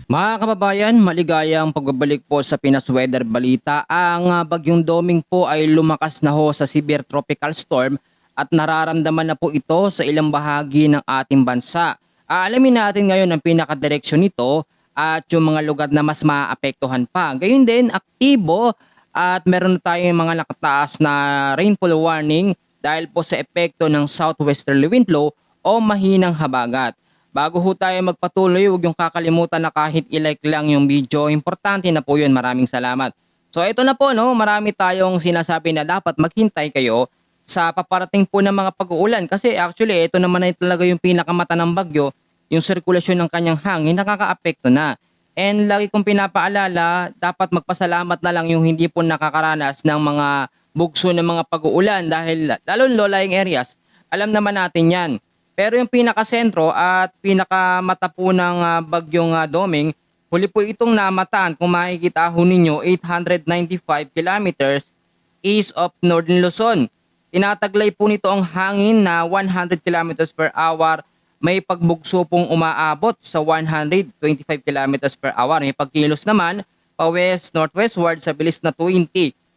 Mga kababayan, maligayang pagbabalik po sa Pinas Weather Balita. Ang bagyong Doming po ay lumakas na ho sa severe tropical storm at nararamdaman na po ito sa ilang bahagi ng ating bansa. Alamin natin ngayon ang pinakadireksyon nito at yung mga lugar na mas maapektuhan pa. Gayun din, aktibo at meron na tayong mga nakataas na rainfall warning dahil po sa epekto ng southwesterly wind flow o mahinang habagat. Bago ho tayo magpatuloy, huwag yung kakalimutan na kahit i-like lang yung video. Importante na po yun. Maraming salamat. So ito na po, no, marami tayong sinasabi na dapat maghintay kayo sa paparating po ng mga pag-uulan. Kasi actually, ito naman ay talaga yung pinakamata ng bagyo, yung sirkulasyon ng kanyang hangin, nakakaapekto na. And lagi kong pinapaalala, dapat magpasalamat na lang yung hindi po nakakaranas ng mga bugso ng mga pag-uulan dahil lalo low-lying areas, alam naman natin yan. Pero yung pinakasentro at pinakamata po ng bagyong Doming, huli po itong namataan kung makikita ho ninyo 895 kilometers east of Northern Luzon. Tinataglay po nito ang hangin na 100 kilometers per hour. May pagbugso pong umaabot sa 125 kilometers per hour. May pagkilos naman pa west-northwestward sa bilis na 20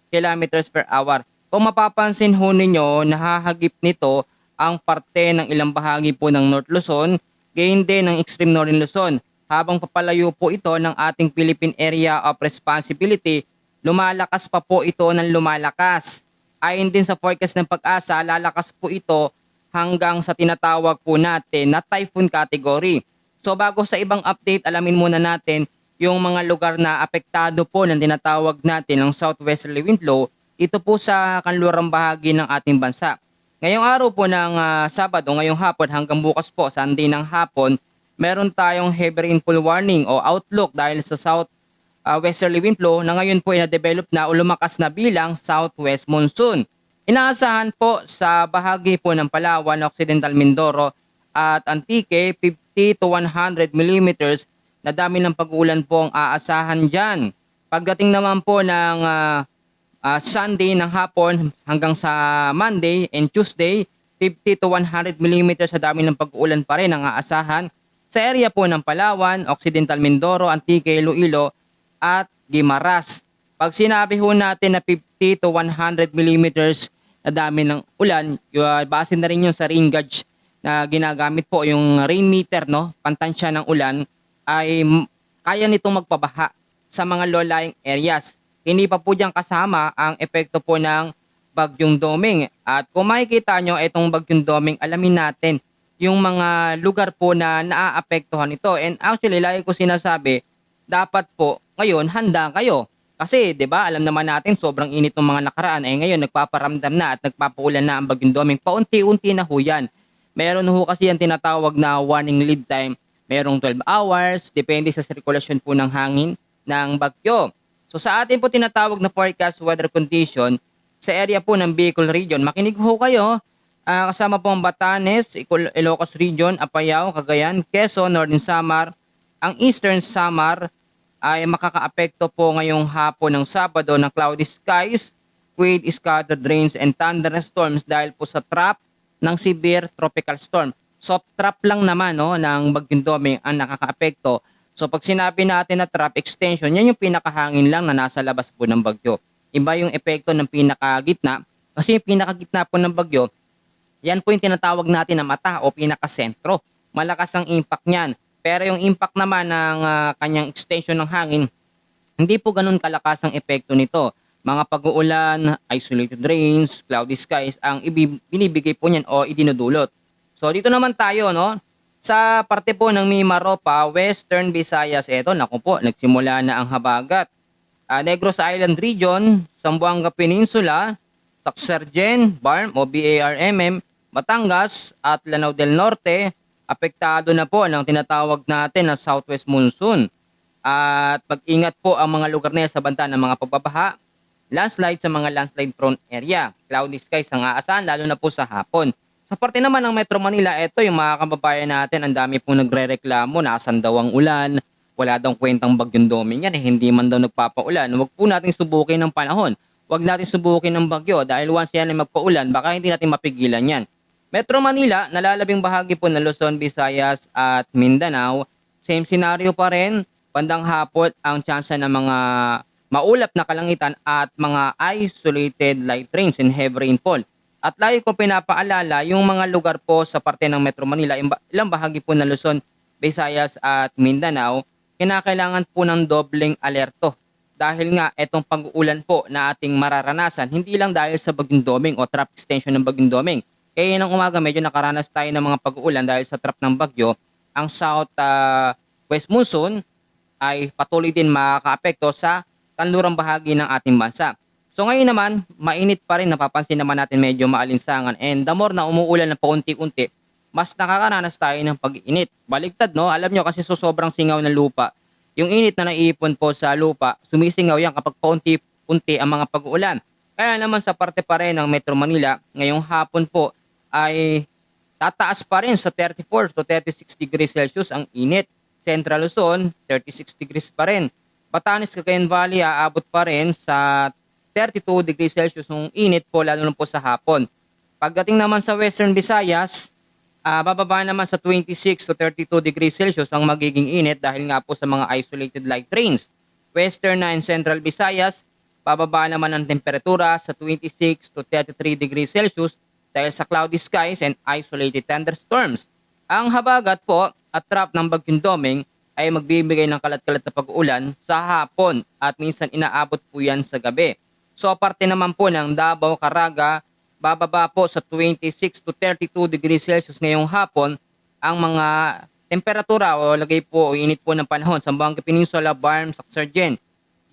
kilometers per hour. Kung mapapansin ho ninyo, nahahagip nito ang parte ng ilang bahagi po ng North Luzon, gayon din ng extreme Northern Luzon. Habang papalayo po ito ng ating Philippine Area of Responsibility, lumalakas pa po ito ng lumalakas. Ayon din sa forecast ng Pag-asa, lalakas po ito hanggang sa tinatawag po natin na typhoon category. So bago sa ibang update, alamin muna natin yung mga lugar na apektado po ng tinatawag natin ng southwesterly wind flow dito po sa kanlurang bahagi ng ating bansa. Ngayong araw po ng Sabado, ngayong hapon hanggang bukas po, Sunday ng hapon, meron tayong heavy rainfall warning o outlook dahil sa south westerly wind flow na ngayon po ay na-develop na o lumakas na bilang southwest monsoon. Inaasahan po sa bahagi po ng Palawan, Occidental Mindoro at Antique, 50 to 100 millimeters na dami ng pag-ulan po ang aasahan dyan. Pagdating naman po ng Sunday ng hapon hanggang sa Monday and Tuesday, 50 to 100 millimeters sa dami ng pag-uulan pa rin ang aasahan sa area po ng Palawan, Occidental Mindoro, Antique, Iloilo at Guimaras. Pag sinabi ho natin na 50 to 100 millimeters na dami ng ulan, base na rin yun sa rain gauge na ginagamit po, yung rain meter, no? Pantansya ng ulan, ay kaya nitong magpabaha sa mga low-lying areas. Hindi pa po diyan kasama ang epekto po ng bagyong Doming. At kung makikita nyo itong bagyong Doming, alamin natin yung mga lugar po na naaapektuhan ito. And actually, lagi ko sinasabi, dapat po ngayon handa kayo. Kasi 'di ba, alam naman natin sobrang init ng mga nakaraan, ngayon nagpaparamdam na at nagpapaulan na ang bagyong Doming. Paunti-unti na ho yan. Meron ho kasi yan tinatawag na warning lead time. Merong 12 hours, depende sa sirkulasyon po ng hangin ng bagyo. So sa atin po tinatawag na forecast weather condition sa area po ng Bicol region, makinig ho kayo. Kasama po ang Batanes, Ilocos region, Apayao, Cagayan, Quezon, Northern Samar. Ang Eastern Samar ay makakaapekto po ngayong hapon ng Sabado ng cloudy skies with scattered rains and thunderstorms dahil po sa trap ng severe tropical storm. Soft trap lang naman, no, ng bagyong Doming ang nakakaapekto. So pag sinabi natin na trap extension, yan yung pinakahangin lang na nasa labas po ng bagyo. Iba yung epekto ng pinakagitna. Kasi yung pinakagitna po ng bagyo, yan po yung tinatawag natin na mata o pinakasentro. Malakas ang impact niyan. Pero yung impact naman ng kanyang extension ng hangin, hindi po ganun kalakas ang epekto nito. Mga pag-uulan, isolated rains, cloudy skies, ang binibigay po niyan o idinudulot. So dito naman tayo, no? Sa parte po ng Mimaropa, Western Visayas, eto, naku po, nagsimula na ang habagat. Negros Island Region, Zamboanga Peninsula, Sacsargen, BARM o BARMM, Batangas at Lanao del Norte, apektado na po ng tinatawag natin na southwest monsoon. At pag-ingat po ang mga lugar na sa banta ng mga pagbabaha, landslide sa mga landslide prone area, cloudy skies ang aasahan lalo na po sa hapon. Sa parte naman ng Metro Manila, ito yung mga kababayan natin, ang dami pong nagre-reklamo, nasan daw ang ulan, wala daw kwentang bagyong Doming yan, hindi man daw nagpapaulan. Huwag po natin subukin ng panahon. Huwag natin subukin ng bagyo dahil once yan ay magpaulan, baka hindi natin mapigilan yan. Metro Manila, nalalabing bahagi po ng Luzon, Visayas at Mindanao, same scenario pa rin. Bandang hapon ang tsansa ng mga maulap na kalangitan at mga isolated light rains and heavy rainfall. At lagi ko pinapaalala yung mga lugar po sa parte ng Metro Manila, ilang bahagi po ng Luzon, Visayas at Mindanao, kinakailangan po ng dobleng alerto. Dahil nga itong pag-uulan po na ating mararanasan, hindi lang dahil sa Bagyong Doming o trap extension ng Bagyong Doming. Kaya ng umaga medyo nakaranas tayo ng mga pag-uulan dahil sa trap ng bagyo. Ang South West Monsoon ay patuloy din makakaapekto sa kanlurang bahagi ng ating bansa. So ngayon naman, mainit pa rin, napapansin naman natin medyo maalinsangan, and the more na umuulan na paunti-unti, mas nakakaranas tayo ng pag-init. Baligtad, no? Alam nyo kasi sobrang singaw ng lupa. Yung init na naiipon po sa lupa, sumisingaw yan kapag paunti-unti ang mga pag-uulan. Kaya naman sa parte pa rin ng Metro Manila, ngayong hapon po ay tataas pa rin sa 34 to 36 degrees Celsius ang init. Central Luzon, 36 degrees pa rin. Batanes, Cagayan Valley, aabot pa rin sa 32 degrees Celsius yung init po, lalo na po sa hapon. Pagdating naman sa Western Visayas, bababa naman sa 26 to 32 degrees Celsius ang magiging init dahil nga po sa mga isolated light rains. Western and Central Visayas, bababa naman ang temperatura sa 26 to 33 degrees Celsius dahil sa cloudy skies and isolated thunderstorms. Ang habagat po at trap ng Bagyong Doming ay magbibigay ng kalat-kalat na pag-uulan sa hapon at minsan inaabot po yan sa gabi. So aparte naman po ng Davao, Caraga, bababa po sa 26 to 32 degrees Celsius ngayong hapon ang mga temperatura o lagay po o init po ng panahon sa Buanga Peninsula, Barm, Sacsayhuaman.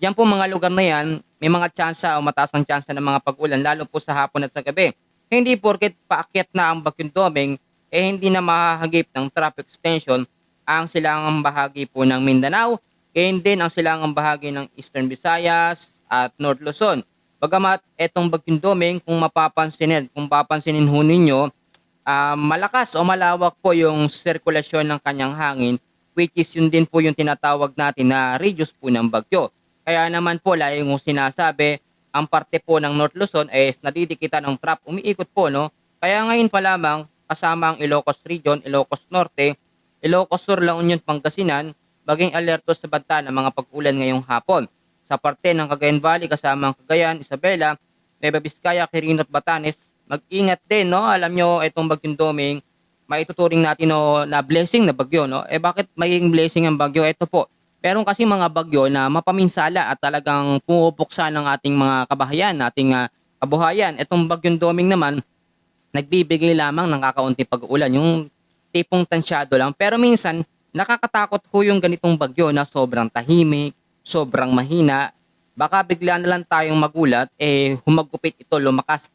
Diyan po mga lugar na yan, may mga tsansa o mataas ang tsansa ng mga pag-ulan lalo po sa hapon at sa gabi. Hindi porket paakyat na ang Bagyong Doming hindi na mahahagip ng traffic extension ang silangang bahagi po ng Mindanao, gayon din ang silangang bahagi ng Eastern Visayas at North Luzon. Bagamat etong Bagyong Doming, kung papansinin ho ninyo, malakas o malawak po yung sirkulasyon ng kanyang hangin, which is yun din po yung tinatawag natin na radius po ng bagyo. Kaya naman po, lagi kong sinasabi, ang parte po ng North Luzon ay nadidikitan ng trap, umiikot po, no? Kaya ngayon pa lamang, kasama ang Ilocos Region, Ilocos Norte, Ilocos Sur, La Union, Pangasinan, maging alerto sa banta ng mga pag-ulan ngayong hapon. Sa parte ng Cagayan Valley, kasama ang Cagayan, Isabela, Nueva Vizcaya, Quirino at Batanes, mag-ingat din, no? Alam nyo, itong Bagyong Doming, maituturing natin no, na blessing na bagyo, no? Bakit magiging blessing ang bagyo? Ito po, meron kasi mga bagyo na mapaminsala at talagang pumupuksa ng ating mga kabahayan, ating kabuhayan. Itong Bagyong Doming naman, nagbibigay lamang ng kakaunting pag-uulan, yung tipong tansyado lang. Pero minsan, nakakatakot ho yung ganitong bagyo na sobrang tahimik, sobrang mahina. Baka bigla na lang tayong magulat, humagupit ito, lumakas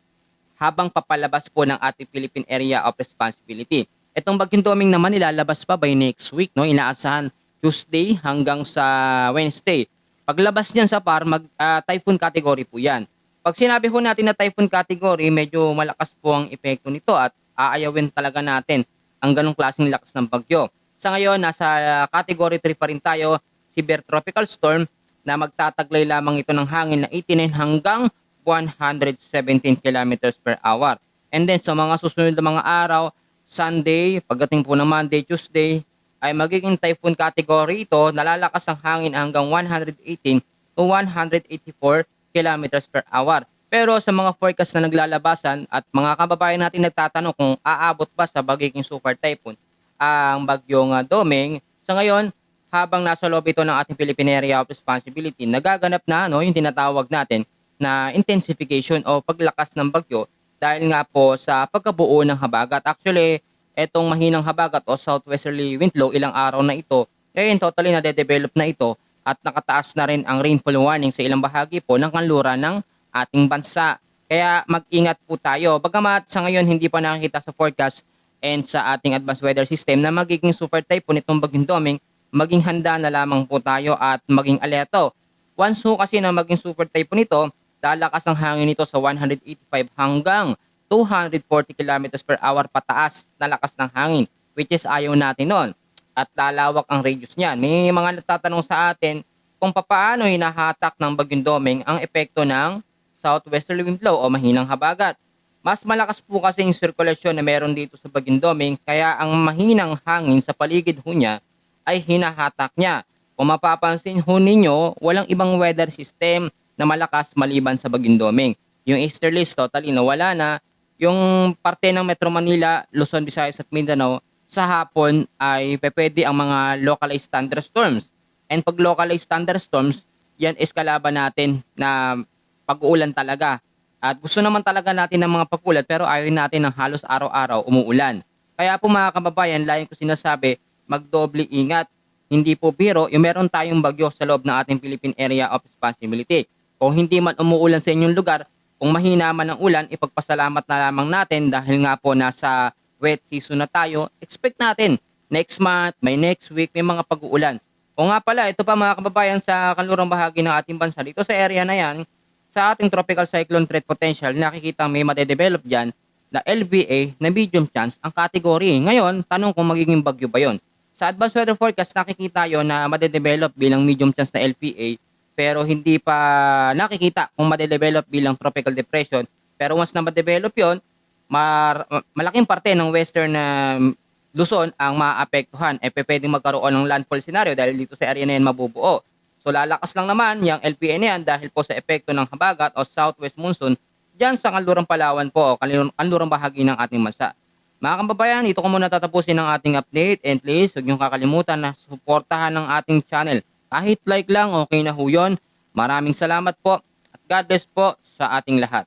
habang papalabas po ng ating Philippine Area of Responsibility. Itong Bagyong Doming naman ilalabas pa by next week, no? Inaasahan Tuesday hanggang sa Wednesday. Paglabas niyan sa PAR, typhoon category po yan. Pag sinabi ho natin na typhoon category, medyo malakas po ang epekto nito at aayawin talaga natin ang ganong klaseng lakas ng bagyo. Sa ngayon, nasa category 3 pa rin tayo, severe tropical storm, na magtataglay lamang ito ng hangin na 89 hanggang 117 kilometers per hour. And then sa mga susunod na mga araw, Sunday, pagdating po ng Monday, Tuesday, ay magiging typhoon category ito, nalalakas ang hangin hanggang 118 to 184 kilometers per hour. Pero sa mga forecast na naglalabasan at mga kababayan natin nagtatanong kung aabot ba sa magiging super typhoon ang Bagyong Doming, sa ngayon, habang nasa loob ito ng ating Philippine Area of Responsibility, nagaganap na yung tinatawag natin na intensification o paglakas ng bagyo dahil nga po sa pagkabuo ng habagat. Actually, etong mahinang habagat o southwesterly wind flow ilang araw na ito, totally na-develop na ito at nakataas na rin ang rainfall warning sa ilang bahagi po ng kanluran ng ating bansa. Kaya mag-ingat po tayo. Bagamat sa ngayon hindi pa nakikita sa forecast and sa ating advanced weather system na magiging super typhoon itong Bagyong Doming, maging handa na lamang po tayo at maging alerto. Once kasi na maging super typhoon ito, lalakas ang hangin nito sa 185 hanggang 240 kilometers per hour pataas na lakas ng hangin, which is ayaw natin nun. At lalawak ang radius niyan. May mga nagtatanong sa atin kung paano hinahatak ng Bagyong Doming ang epekto ng southwesterly wind flow o mahinang habagat. Mas malakas po kasi yung sirkulasyon na meron dito sa Bagyong Doming, kaya ang mahinang hangin sa paligid ho niya ay hinahatak niya. Kung mapapansin ho ninyo, walang ibang weather system na malakas maliban sa Bagyong Doming. Yung easterlies totally nawala na. Yung parte ng Metro Manila, Luzon, Visayas at Mindanao, sa hapon ay pwede ang mga localized thunderstorms. And pag localized thunderstorms, yan is kalaban natin na pag-uulan talaga. At gusto naman talaga natin ng mga pag-ulan pero ayaw natin ng halos araw-araw umuulan. Kaya po mga kababayan, layo ko sinasabi, magdoble ingat. Hindi po biro, yung meron tayong bagyo sa loob ng ating Philippine Area of Responsibility. Kung hindi man umuulan sa inyong lugar, kung mahina man ang ulan, ipagpasalamat na lamang natin dahil nga po nasa wet season na tayo. Expect natin next month, may next week, may mga pag-uulan. O nga pala, ito pa mga kababayan sa kanlurang bahagi ng ating bansa. Dito sa area na yan, sa ating tropical cyclone threat potential, nakikita may madedevelop dyan na LBA na medium chance ang category. Ngayon, tanong kung magiging bagyo ba yon. Sa advanced weather forecast, nakikita yon na madedevelop bilang medium chance na LPA pero hindi pa nakikita kung madedevelop bilang tropical depression. Pero once na madevelop yon, malaking parte ng western Luzon ang maapektuhan. Pwedeng magkaroon ng landfall scenario dahil dito sa area na yan mabubuo. So lalakas lang naman yung LPA na yan dahil po sa epekto ng habagat o southwest monsoon dyan sa kanlurang Palawan po o kanlurang bahagi ng ating bansa. Mga kababayan, ito ko muna tatapusin ang ating update and please huwag niyong kakalimutan na suportahan ng ating channel. Kahit like lang, okay na ho yun. Maraming salamat po at God bless po sa ating lahat.